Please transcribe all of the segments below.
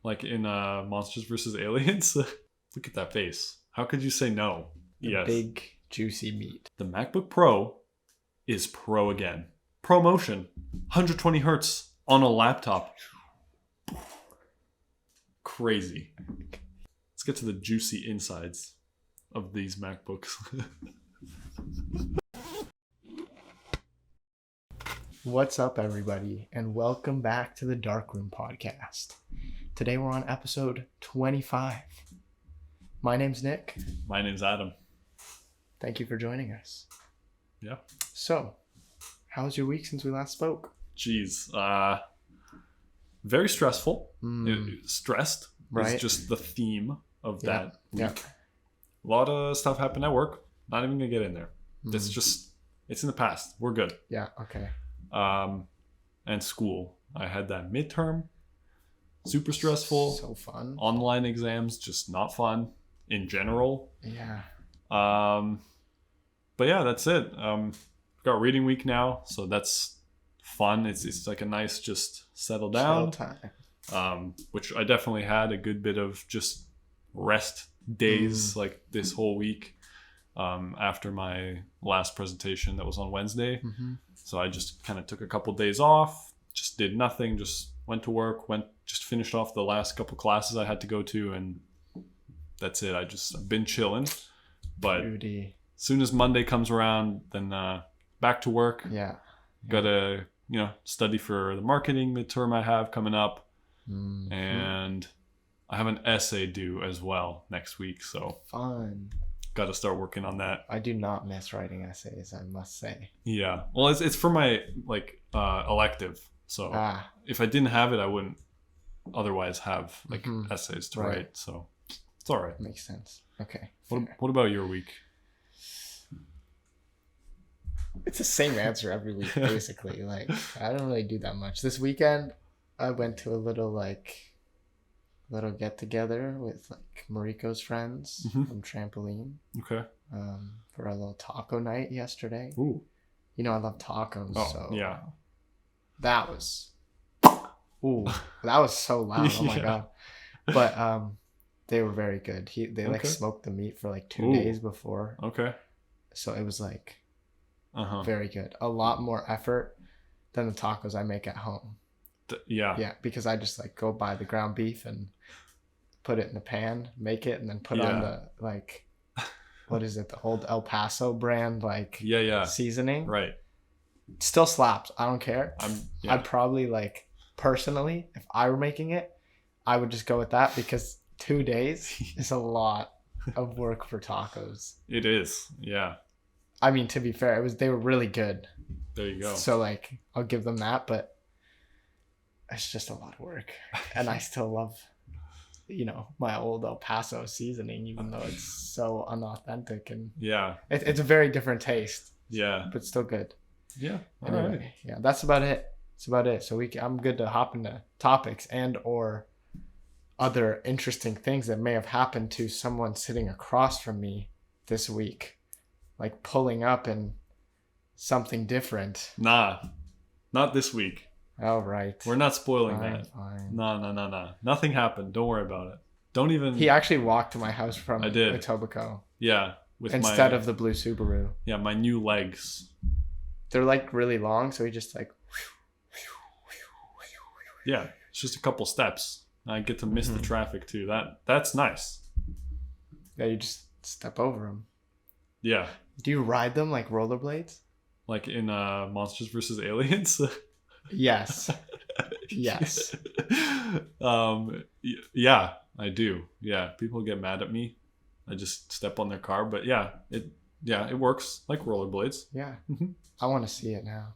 Like in Monsters vs. Aliens. Look at that face. How could you say no? Yes. Big, juicy meat. The MacBook Pro is pro again. Pro motion. 120 hertz on a laptop. Crazy. Let's get to the juicy insides of these MacBooks. What's up, everybody, and welcome back to the Darkroom Podcast. Today we're on episode 25. My name's Nick. My name's Adam. Thank you for joining us. Yeah. So, how was your week since we last spoke? Jeez. Very stressful. Stressed. Right. Is just the theme of that week. Yeah. A lot of stuff happened at work. Not even gonna get in there. It's just, it's in the past. We're good. Yeah, okay. And school. I had that midterm. Super stressful. So fun. Online exams, just not fun in general. Yeah. But yeah, that's it. Got reading week now, so that's fun. It's like a nice just settle down. Chill time. Which I definitely had a good bit of just rest days like this whole week. After my last presentation that was on Wednesday. So I just kind of took a couple days off, just did nothing, just went to work, just finished off the last couple classes I had to go to, and that's it. I've been chilling. But as soon as Monday comes around, then back to work. Yeah. Gotta, study for the marketing midterm I have coming up. And I have an essay due as well next week, so fun. Got to start working on that. I do not miss writing essays, I must say. Yeah. Well, it's for my elective. So if I didn't have it, I wouldn't otherwise have essays to write. So it's all right. Makes sense. Okay. What about your week? It's the same answer every week, basically. I don't really do that much. This weekend, I went to a little get together with Mariko's friends from trampoline. Okay. For a little taco night yesterday. Ooh. I love tacos. Oh, so yeah. That was so loud. Oh my god. But they were very good. They smoked the meat for 2 days before. Okay. So it was very good. A lot more effort than the tacos I make at home. Yeah, because I just go buy the ground beef and put it in the pan, make it, and then put on the what is it? The old El Paso brand seasoning. Right. Still slaps. I don't care. I'd probably personally, if I were making it, I would just go with that because 2 days is a lot of work for tacos. It is. Yeah. I mean, to be fair, they were really good. There you go. So I'll give them that, but it's just a lot of work. And I still love, my old El Paso seasoning, even though it's so unauthentic and it's a very different taste. Yeah. But still good. Yeah. Anyway, right. Yeah, that's about it. So I'm good to hop into topics and or other interesting things that may have happened to someone sitting across from me this week. Pulling up and something different. Nah, not this week. Oh, right. We're not spoiling that. Fine. No. Nothing happened. Don't worry about it. Don't even... He actually walked to my house from Etobicoke. Yeah. Instead of the blue Subaru. Yeah, my new legs. They're really long, so he just Yeah, it's just a couple steps. I get to miss the traffic too. That's nice. Yeah, you just step over them. Yeah. Do you ride them like rollerblades? Like in Monsters vs. Aliens? Yes. Yes. Yeah, I do. Yeah, people get mad at me. I just step on their car, but it works like rollerblades. Yeah. I want to see it now.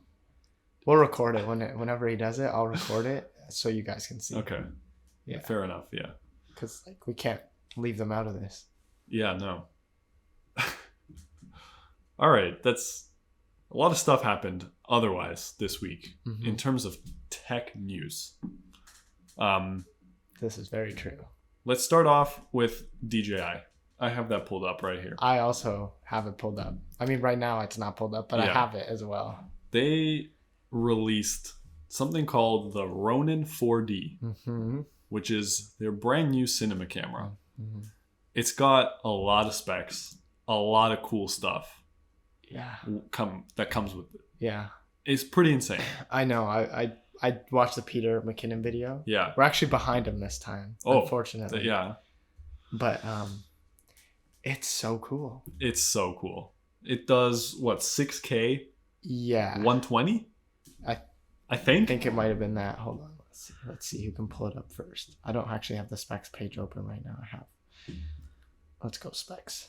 We'll record it whenever he does it. I'll record it so you guys can see. Okay. Yeah. Fair enough. Yeah. Because we can't leave them out of this. Yeah. No. All right. That's a lot of stuff happened otherwise this week in terms of tech news. This is very true. Let's start off with DJI. I have that pulled up right here. I also have it pulled up. I mean, right now it's not pulled up, but I have it as well. They released something called the Ronin 4D. which is their brand new cinema camera. Mm-hmm. It's got a lot of specs, a lot of cool stuff. Yeah. That comes with it. Yeah. It's pretty insane. I know. I watched the Peter McKinnon video. Yeah. We're actually behind him this time. Unfortunately. Yeah. But it's so cool. It's so cool. It does what, 6K? Yeah. 120? I think. I think it might have been that. Hold on. Let's see who can pull it up first. I don't actually have the specs page open right now. I have. Let's go specs.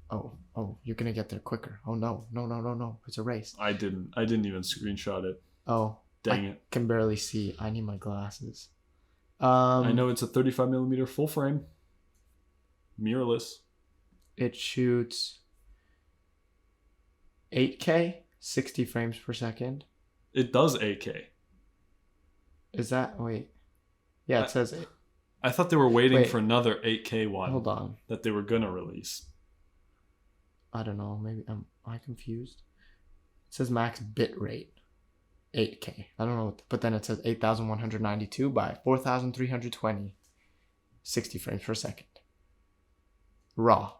Oh, you're gonna get there quicker. Oh no. It's erased. I didn't even screenshot it. Oh. Dang it. Can barely see. I need my glasses. I know it's a 35mm full frame. Mirrorless. It shoots 8K, 60 frames per second. It does 8K. Is that... Wait. Yeah, it says it. I thought they were waiting for another 8K one. Hold on. That they were going to release. I don't know. Maybe... Am I confused? It says max bit rate. 8K. I don't know. But then it says 8,192 by 4,320. 60 frames per second. Raw.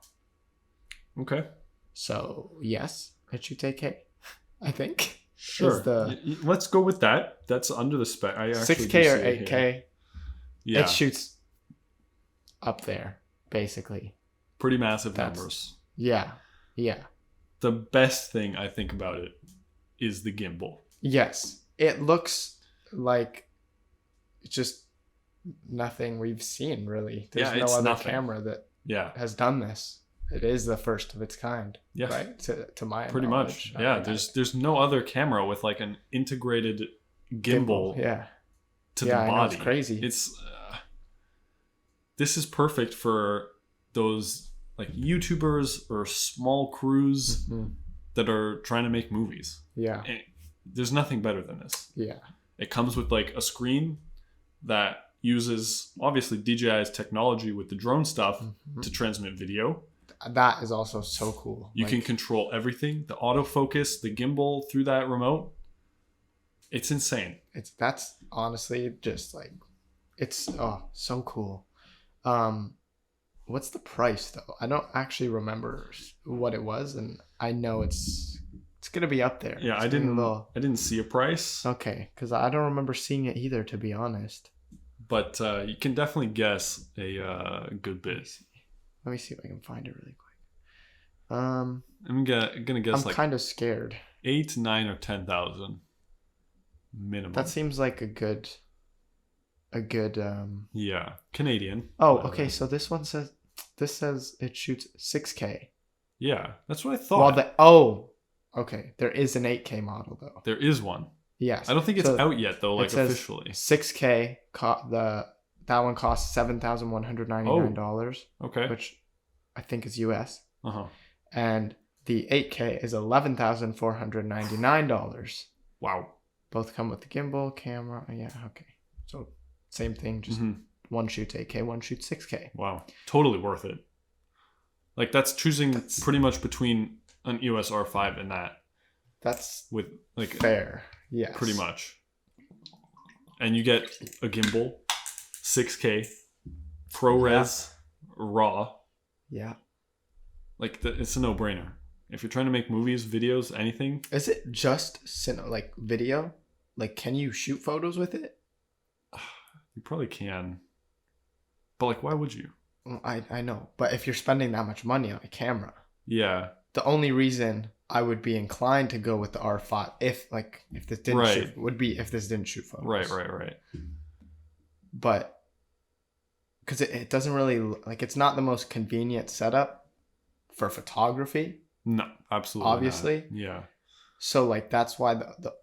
Okay. So, yes. It shoots 8K. I think. Sure. Let's go with that. That's under the spec. 6K or 8K. Yeah. It shoots up there, basically. Pretty massive numbers. Yeah. Yeah. The best thing I think about it is the gimbal. Yes. It looks like just nothing we've seen, really. There's no other camera that has done this. It is the first of its kind. Yeah. Right? To my pretty knowledge. Much. Yeah. There's no other camera with like an integrated gimbal. To the body. I know, it's crazy. It's this is perfect for those like YouTubers or small crews that are trying to make movies. Yeah. And there's nothing better than this. Yeah. It comes with like a screen that uses obviously DJI's technology with the drone stuff to transmit video. That is also so cool. You can control everything, the autofocus, the gimbal through that remote. It's insane. That's honestly just like, it's so cool. What's the price though? I don't actually remember what it was, and I know it's gonna be up there. Yeah, I didn't see a price. Okay, because I don't remember seeing it either, to be honest. But you can definitely guess a good bit. Let me see if I can find it really quick. I'm gonna guess. I'm kind of scared. 8, 9, or 10,000 minimum. That seems like a good. Yeah, Canadian. Oh, okay. So this says it shoots 6K. Yeah, that's what I thought. Okay. There is an 8K model though. There is one. Yes. I don't think it's out yet though, like officially. 6K. That one costs $7,199. Okay. Which I think is US. Uh-huh. And the 8K is $11,499. Wow. Both come with the gimbal, camera. Yeah, okay. So same thing, just one shoots 8K, one shoots 6K. Wow. Totally worth it. Like that's pretty much between an EOS R5 and that. That's with like fair. Yes. Pretty much. And you get a gimbal, 6K, ProRes, RAW. Yeah. Like it's a no-brainer. If you're trying to make movies, videos, anything. Is it just like video? Like, can you shoot photos with it? You probably can. But like, why would you? I know. But if you're spending that much money on a camera. Yeah. The only reason I would be inclined to go with the R5 if this didn't shoot would be if this didn't shoot photos. Right. But because it doesn't really like, it's not the most convenient setup for photography. No, absolutely obviously not. Yeah. So like that's why the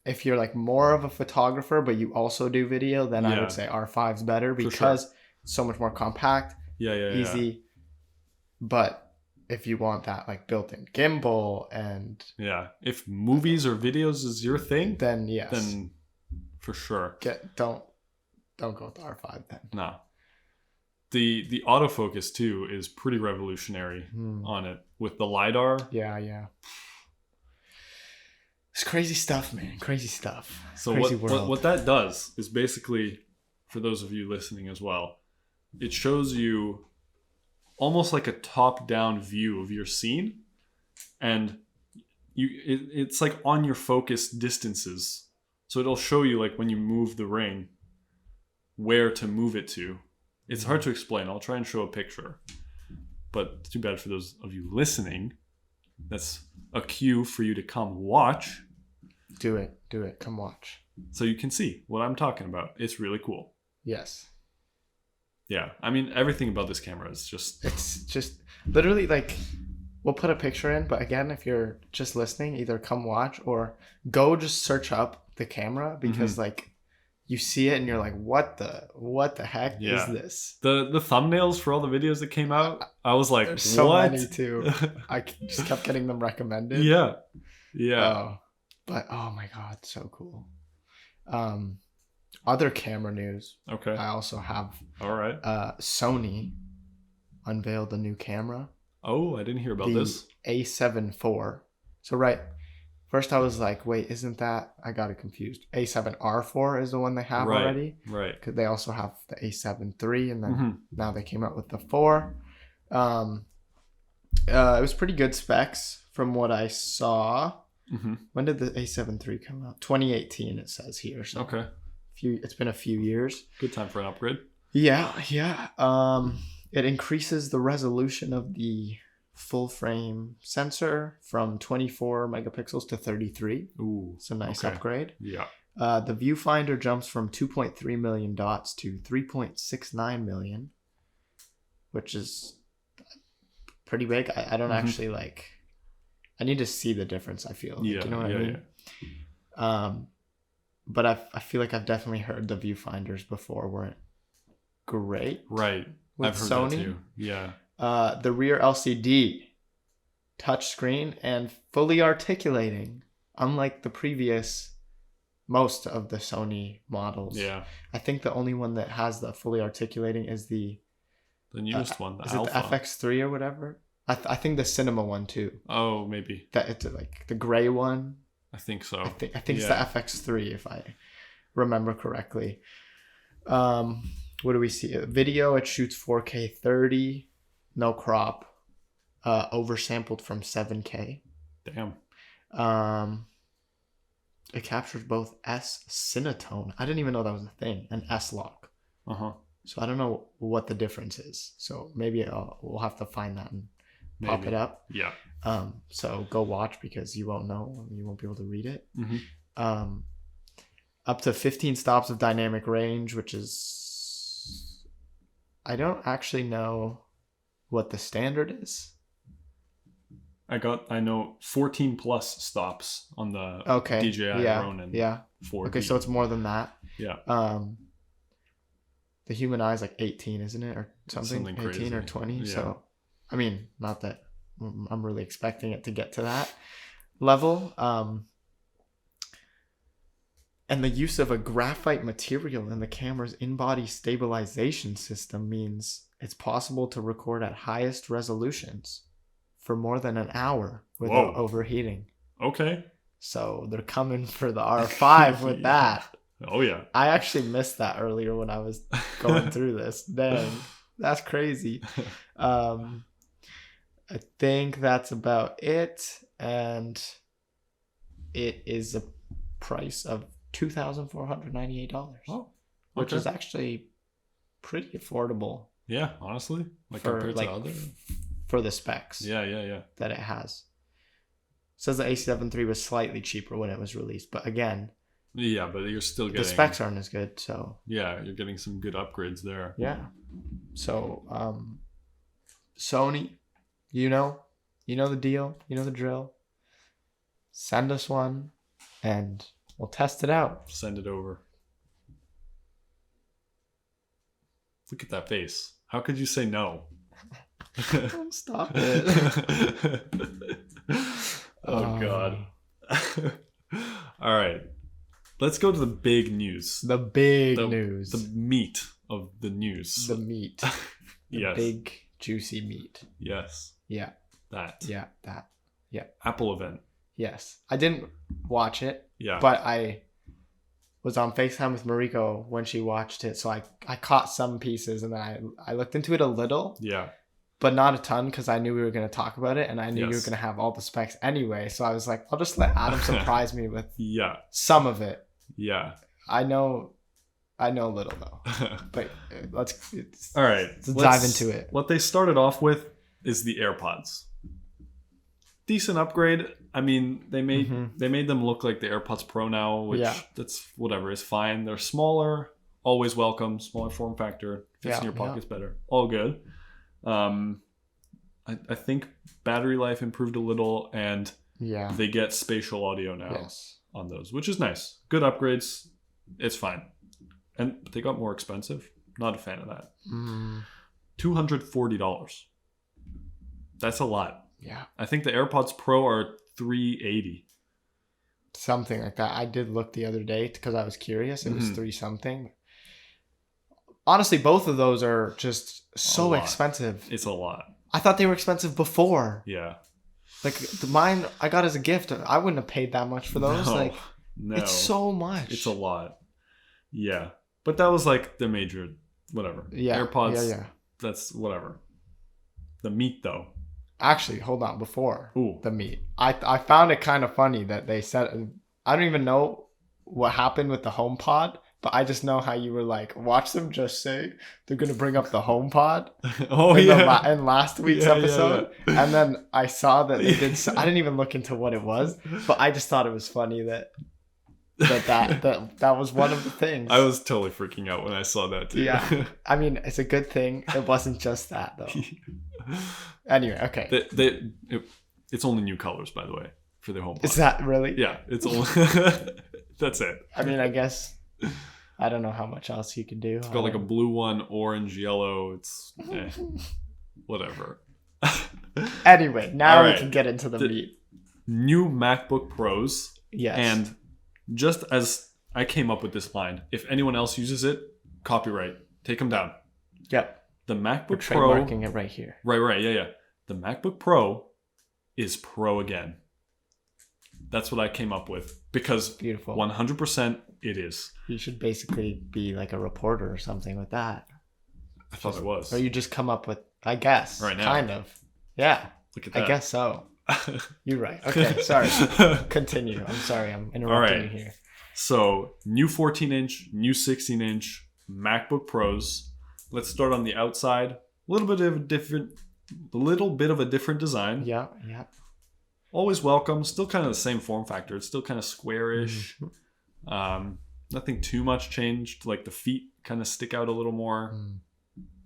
if you're like more of a photographer but you also do video, then I would say R5's better because it's so much more compact. Easy. But if you want that like built-in gimbal and if movies or videos is your thing, then yes, then for sure don't go with the R5 then. No. The autofocus too is pretty revolutionary on it with the LiDAR. Yeah. It's crazy stuff, man. Crazy stuff. So crazy what that does is basically for those of you listening as well, it shows you almost like a top-down view of your scene, and it's like on your focus distances. So it'll show you like when you move the ring, where to move it to. It's hard to explain. I'll try and show a picture. But too bad for those of you listening. That's a cue for you to come watch. Do it. Come watch. So you can see what I'm talking about. It's really cool. Yes. Yeah. I mean, everything about this camera is just... It's just literally like, we'll put a picture in, but again, if you're just listening, either come watch or go just search up the camera, because like you see it and you're like, what the heck is this? The thumbnails for all the videos that came out, I was like, there's so what? many too. I just kept getting them recommended. Yeah. But oh my god, so cool. Other camera news. Okay. I also have. All right. Sony unveiled a new camera. Oh, I didn't hear about this. A74. So first I was like, wait, isn't that? I got it confused. A7R4 is the one they have already. Right. Because they also have the A7 III, and then now they came out with the 4. It was pretty good specs from what I saw. When did the A7 III come out? 2018 it says here. So okay. It's been a few years. Good time for an upgrade. Yeah. It increases the resolution of the full frame sensor from 24 megapixels to 33. Ooh, it's a nice upgrade. Yeah. The viewfinder jumps from 2.3 million dots to 3.69 million, which is pretty big. I don't actually like. I need to see the difference. I feel. Like, you know what I mean? Yeah. But I feel like I've definitely heard the viewfinders before weren't great. Right. With I've heard Sony. that too. Yeah. The rear LCD, touchscreen, and fully articulating, unlike the previous most of the Sony models. Yeah. I think the only one that has the fully articulating is the newest one, the is Alpha. It the FX3 or whatever? I think the Cinema one too. Oh, maybe. That it's like the gray one. I think so. I think it's the FX3 if I remember correctly. What do we see? Video, it shoots 4K 30, no crop, oversampled from 7K. Damn. It captures both S-Cinetone. I didn't even know that was a thing, and S-Lock. So I don't know what the difference is. So maybe we'll have to find that and pop it up. Yeah. So go watch, because you won't know. You won't be able to read it. Up to 15 stops of dynamic range, which is... I don't actually know what the standard is. I know 14 plus stops on the DJI Ronin. Yeah. 4D. Okay, so it's more than that. Yeah. The human eye is like 18, isn't it, or something 18 crazy. Or 20. Yeah. So, I mean, not that I'm really expecting it to get to that level. And the use of a graphite material in the camera's in-body stabilization system means it's possible to record at highest resolutions for more than an hour without overheating. Okay. So they're coming for the R5 with that. Oh, yeah. I actually missed that earlier when I was going through this. Dang, that's crazy. I think that's about it. And it is a price of $2,498. Oh, which is actually pretty affordable. Yeah, honestly, compared to other, for the specs. Yeah. That it has. It says the A7 III was slightly cheaper when it was released, but again. Yeah, but you're still getting... The specs aren't as good, so... Yeah, you're getting some good upgrades there. Yeah. So, Sony, you know the deal, you know the drill. Send us one, and we'll test it out. Send it over. Look at that face. How could you say no? Don't stop it. Oh, God. All right. Let's go to the big news. The big news. The meat of the news. The meat. Yes. Big, juicy meat. Yes. Yeah. That. Yeah, that. Yeah. Apple event. Yes. I didn't watch it. Yeah. But I was on FaceTime with Mariko when she watched it. So I caught some pieces, and then I looked into it a little. Yeah. But not a ton, because I knew we were going to talk about it, and I knew you were going to have all the specs anyway. So I was like, I'll just let Adam surprise me with some of it. Yeah. I know a little though. But let's dive into it. What they started off with is the AirPods. Decent upgrade. I mean, they made them look like the AirPods Pro now, which that's whatever, is fine. They're smaller, always welcome, smaller form factor, fits in your pockets better. All good. I think battery life improved a little, and they get spatial audio now on those, which is nice. Good upgrades. It's fine. And they got more expensive. Not a fan of that. $240. That's a lot. Yeah. I think the AirPods Pro are $380. Something like that. I did look the other day because I was curious. It was $3 something. Honestly, both of those are just so expensive. It's a lot. I thought they were expensive before. Yeah. Like mine, I got as a gift. I wouldn't have paid that much for those. No. It's so much. It's a lot. Yeah. But that was like the major, whatever. Yeah. AirPods. Yeah. That's whatever. The meat, though. Actually, hold on. Before the meat, I found it kind of funny that they said, I don't even know what happened with the HomePod, but I just know how you were like, watch them just say they're going to bring up the HomePod in last week's episode. Yeah. And then I saw that they did, I didn't even look into what it was, but I just thought it was funny that was one of the things. I was totally freaking out when I saw that too. Yeah. I mean, it's a good thing it wasn't just that though. Anyway, okay. It's only new colors, by the way, for their HomePod. Is that really? Yeah, it's only that's it. I mean, I guess I don't know how much else you can do. It's got like a blue one, orange, yellow. It's whatever. Anyway, now we can get into the meat. New MacBook Pros. Yes. And just as I came up with this line, if anyone else uses it, copyright, take them down. Yep. The MacBook Pro. We're trademarking it right here. Right. Yeah. The MacBook Pro is Pro again. That's what I came up with because beautiful. 100% it is. You should basically be like a reporter or something with that. I thought it was. Or you just come up with, I guess. Right now. Kind of. Yeah. Look at that. I guess so. You're right. Okay, sorry. Continue. I'm sorry. I'm interrupting you here. So, new 14-inch, new 16-inch MacBook Pros. Let's start on the outside. A little bit of a different design. Yeah. Always welcome. Still kind of the same form factor. It's still kind of squarish. Nothing too much changed. Like the feet kind of stick out a little more.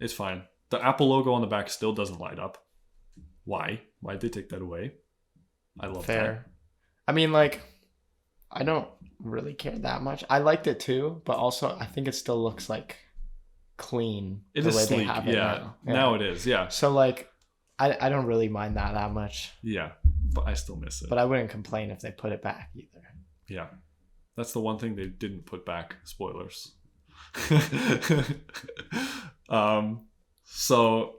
It's fine. The Apple logo on the back still doesn't light up. Why? Why'd they take that away? I love that. I mean, like, I don't really care that much. I liked it too, but also I think it still looks like clean. It is sleek. Now it is. Yeah. So like, I don't really mind that much. Yeah, but I still miss it. But I wouldn't complain if they put it back either. Yeah, that's the one thing they didn't put back. Spoilers. So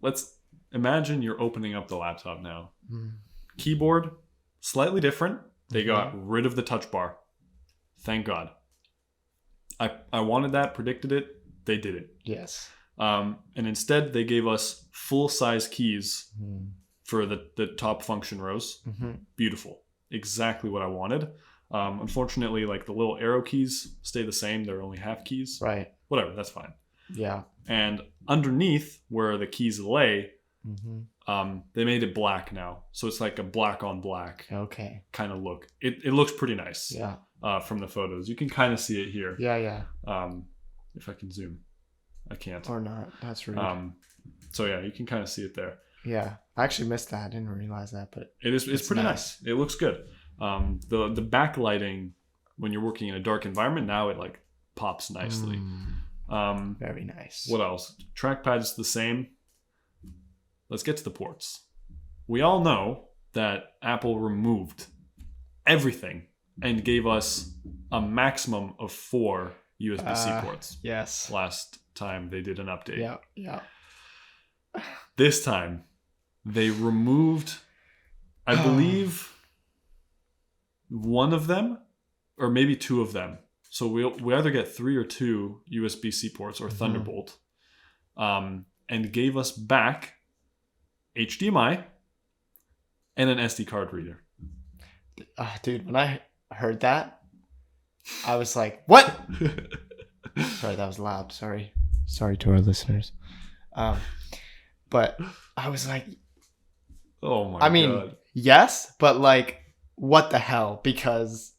let's imagine you're opening up the laptop now. Keyboard, slightly different. They got rid of the touch bar. Thank God. I wanted that, predicted it. They did it. Yes. And instead, they gave us full-size keys for the top function rows. Beautiful. Exactly what I wanted. Unfortunately, like the little arrow keys stay the same. They're only half keys. Right. Whatever. That's fine. Yeah. And underneath where the keys lay, they made it black now. So it's like a black on black kind of look. It looks pretty nice. Yeah. From the photos. You can kind of see it here. Yeah. If I can zoom. I can't. Or not. That's rude. So yeah, you can kind of see it there. Yeah. I actually missed that. I didn't realize that, but it's pretty nice. It looks good. The backlighting when you're working in a dark environment, now it like pops nicely. Very nice. What else? Trackpad's the same. Let's get to the ports. We all know that Apple removed everything and gave us a maximum of 4 USB-C ports. Yes. Last time they did an update. Yeah. This time, they removed, I believe, one of them, or maybe 2 of them. So we either get 3 or 2 USB-C ports or Thunderbolt, and gave us back HDMI and an SD card reader. Dude, when I heard that, I was like, what? Sorry, that was loud. Sorry to our listeners. But I was like, oh my God. Yes, but like, what the hell? Because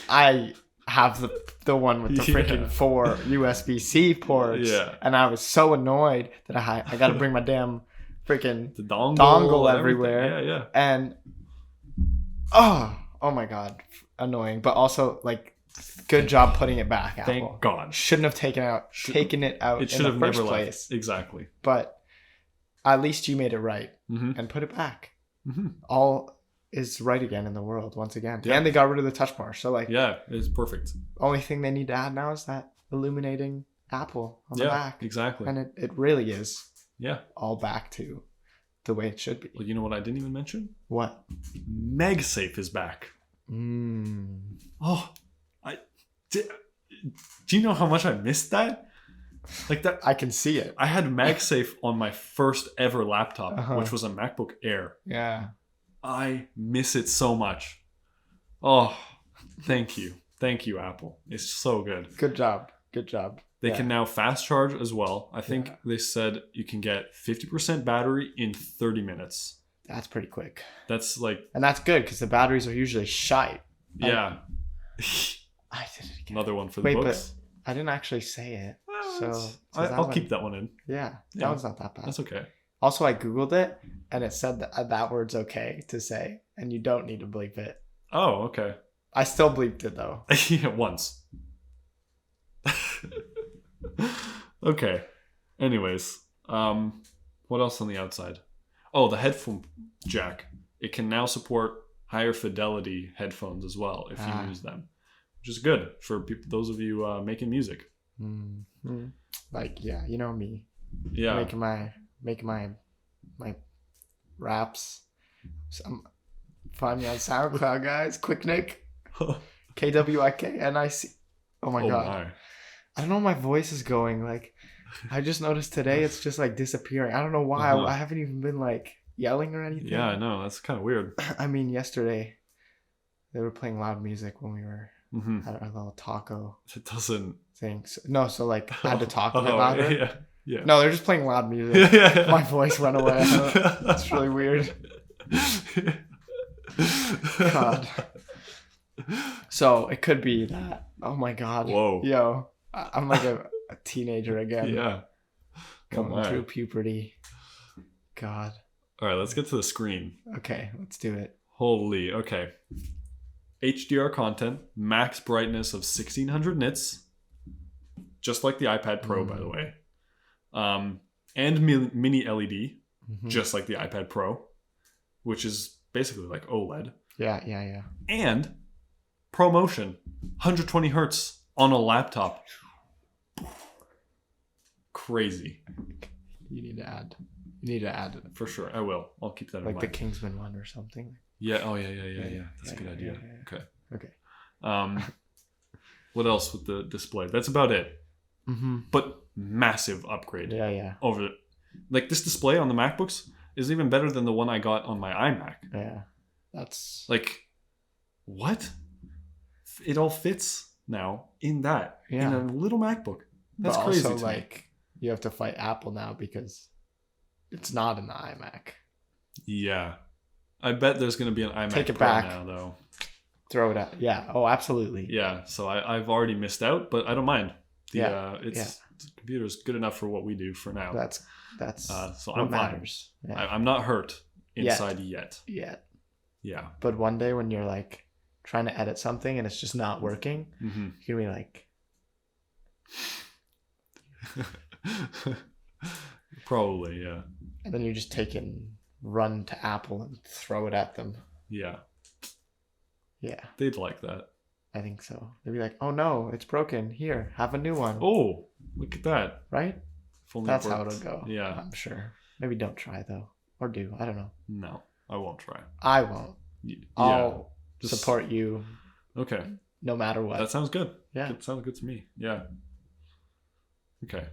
I have the one with the freaking 4 USB-C ports, and I was so annoyed that I got to bring my damn freaking the dongle everywhere. Yeah. And oh my God, annoying. But also, like, good job putting it back, Apple. Thank God. Shouldn't have taken it out it should in have the first never place. Left. Exactly. But at least you made it right and put it back. All is right again in the world once again. Yeah. And they got rid of the touch bar. So like, yeah, it's perfect. Only thing they need to add now is that illuminating Apple on the back. Exactly. And it really is all back to the way it should be. Well, you know what I didn't even mention? What? MagSafe is back. Oh, do you know how much I missed that? Like that, I can see it. I had MagSafe on my first ever laptop, which was a MacBook Air. Yeah. I miss it so much. Oh, thank you, Apple. It's so good. Good job. They can now fast charge as well. I think they said you can get 50% battery in 30 minutes. That's pretty quick. That's like, and that's good because the batteries are usually shite. Yeah. I did it again. Another one for the books. But I didn't actually say it. So I'll keep that one in. Yeah, that one's not that bad. That's okay. Also, I Googled it and it said that word's okay to say and you don't need to bleep it. Oh, okay. I still bleeped it though. Yeah, once. Okay. Anyways, what else on the outside? Oh, the headphone jack. It can now support higher fidelity headphones as well if you use them, which is good for those of you making music. Like, yeah, you know me. Yeah, making my raps. Find me on SoundCloud, guys. Quick Nick, KWIKNIC. Oh my God. My. I don't know where my voice is going. Like, I just noticed today it's just like disappearing. I don't know why. I haven't even been like yelling or anything. Yeah, I know. That's kind of weird. I mean, yesterday they were playing loud music when we were at our little taco. It doesn't. Things. No, so like I had to talk a bit louder. Yeah. No, they're just playing loud music. My voice went away. That's really weird. God. So it could be that. Oh my God. Whoa. Yo, I'm like a teenager again. Yeah. Coming through puberty. God. All right, let's get to the screen. Okay, let's do it. Holy. Okay. HDR content, max brightness of 1600 nits. Just like the iPad Pro, by the way. And mini LED, just like the iPad Pro, which is basically like OLED. Yeah. And ProMotion, 120 hertz on a laptop. Crazy. You need to add it. For sure, I will. I'll keep that in mind. Like the Kingsman one or something. Yeah. Oh, yeah. That's a good idea. Yeah. Okay. What else with the display? That's about it. But massive upgrade. Yeah. Over, like, this display on the MacBooks is even better than the one I got on my iMac. Yeah, that's like, what? It all fits now in that in a little MacBook. That's but crazy. Also, like, you have to fight Apple now because it's not in the iMac. Yeah, I bet there's going to be an iMac Take it Pro back now, though. Throw it out. Yeah. Oh, absolutely. Yeah. So I've already missed out, but I don't mind. The computer is good enough for what we do for now. That's so what I'm matters. Fine. I'm not hurt inside yet. Yeah. But one day when you're like trying to edit something and it's just not working, you're gonna be like, probably, yeah. And then you just take it and run to Apple and throw it at them. Yeah. Yeah. They'd like that. I think so. They'd be like, "Oh no, it's broken. Here, have a new one." Oh, look at that! Right? If only that's how it'll go. Yeah, I'm sure. Maybe don't try though, or do. I don't know. No, I won't try. I won't. Yeah, I'll support you. Okay. no matter what. That sounds good. Yeah. It sounds good to me. Yeah. Okay.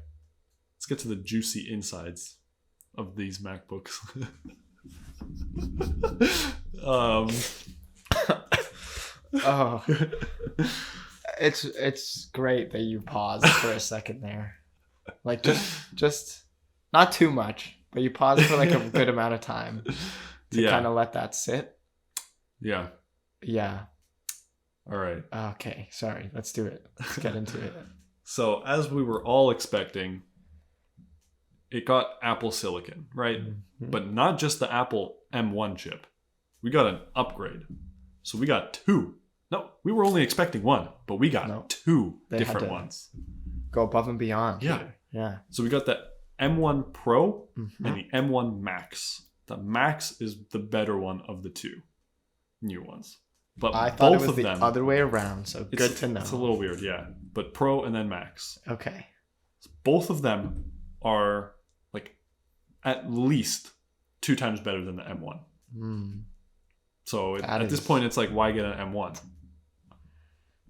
Let's get to the juicy insides of these MacBooks. Oh. It's great that you paused for a second there. Like just not too much, but you paused for like a good amount of time to kind of let that sit. Yeah. Yeah. All right. Okay. Sorry. Let's do it. Let's get into it. So as we were all expecting, it got Apple Silicon, right? Mm-hmm. But not just the Apple M1 chip. We got an upgrade. So we got two. No, we were only expecting one, but we got two different ones. Go above and beyond. Yeah. Here. Yeah. So we got the M1 Pro and the M1 Max. The Max is the better one of the two new ones. But I thought it was the other way around, so good to know. It's a little weird, yeah. But Pro and then Max. Okay. So both of them are like at least 2 times better than the M1. So at this point, it's like, why get an M1?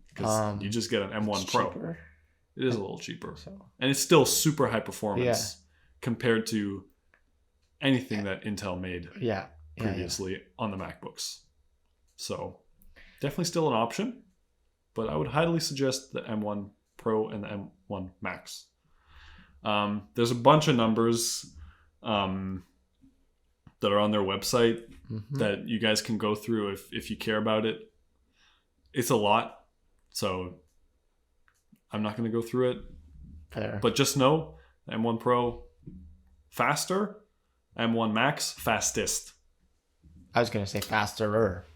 Because you just get an M1 Pro. Cheaper. It is a little cheaper. So. And it's still super high performance compared to anything that Intel made previously on the MacBooks. So definitely still an option, but I would highly suggest the M1 Pro and the M1 Max. There's a bunch of numbers that are on their website that you guys can go through if you care about it. It's a lot, so I'm not going to go through it. Fair. But just know, M1 Pro, faster. M1 Max, fastest. I was going to say faster.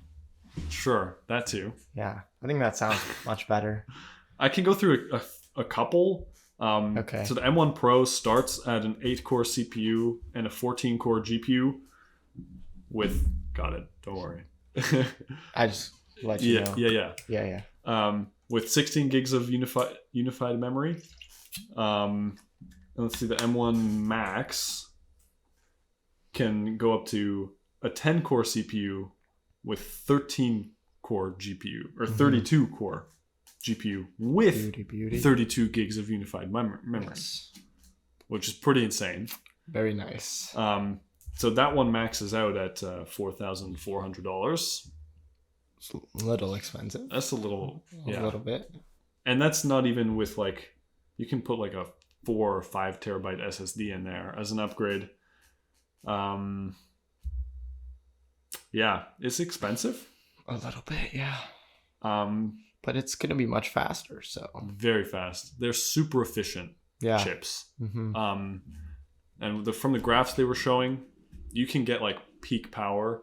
Sure, that too. Yeah, I think that sounds much better. I can go through a couple. Okay. So the M1 Pro starts at an 8-core CPU and a 14-core GPU with... Got it. Don't worry. I just let you know. Yeah. With 16 gigs of unified memory. And let's see, the M1 Max can go up to a 10-core CPU with 13-core GPU or 32-core GPU with 32 gigs of unified memory, which is pretty insane. Very nice. So that one maxes out at $4,400. It's a little expensive. That's a little bit. And that's not even with like, you can put like a 4 or 5 terabyte SSD in there as an upgrade. Yeah, it's expensive. A little bit, yeah. But it's going to be much faster, so. Very fast. They're super efficient chips. And from the graphs they were showing, you can get like peak power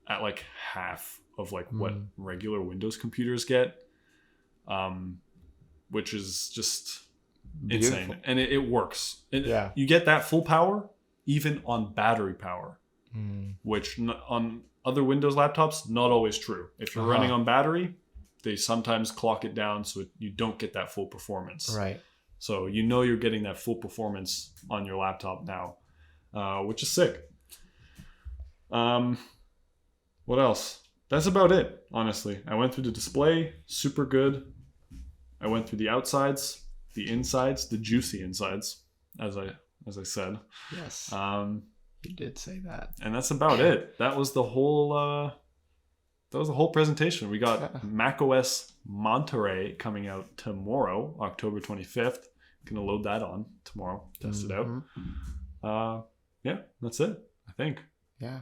at like half of like what regular Windows computers get, which is just insane. And it works. You get that full power even on battery power, which on other Windows laptops, not always true. If you're running on battery, they sometimes clock it down so you don't get that full performance. Right. So you're getting that full performance on your laptop now, which is sick. What else? That's about it, honestly. I went through the display, super good. I went through the outsides, the insides, the juicy insides, as I said. Yes. You did say that. And that's about it. That was the whole presentation. We got macOS Monterey coming out tomorrow, October 25th. Gonna load that on tomorrow, test it out. Yeah, that's it, I think. Yeah.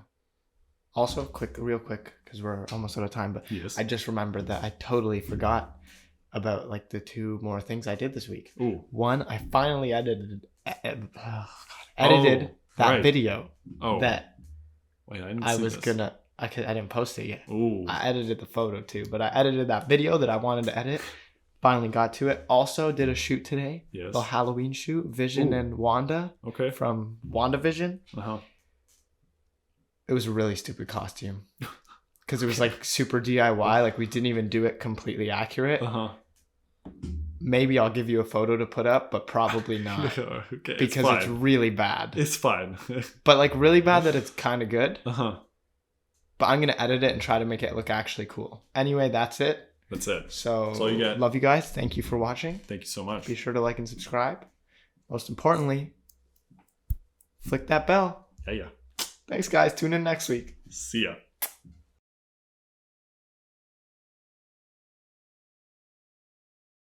Also, real quick, because we're almost out of time, but yes. I just remembered that I totally forgot about like the 2 more things I did this week. Ooh. One, I finally edited that video that I didn't post it yet. Ooh. I edited the photo too, but I edited that video that I wanted to edit. Finally got to it. Also did a shoot today. Yes. The Halloween shoot. Vision and Wanda. Okay. From WandaVision. Uh-huh. It was a really stupid costume. Because it was like super DIY. Like we didn't even do it completely accurate. Uh-huh. Maybe I'll give you a photo to put up, but probably not. Okay. Because it's really bad. It's fine. But like really bad that it's kind of good. Uh-huh. But I'm going to edit it and try to make it look actually cool. Anyway, that's it. That's it. So that's all you get. Love you guys. Thank you for watching. Thank you so much. Be sure to like and subscribe. Most importantly, flick that bell. Yeah. Thanks, guys. Tune in next week. See ya.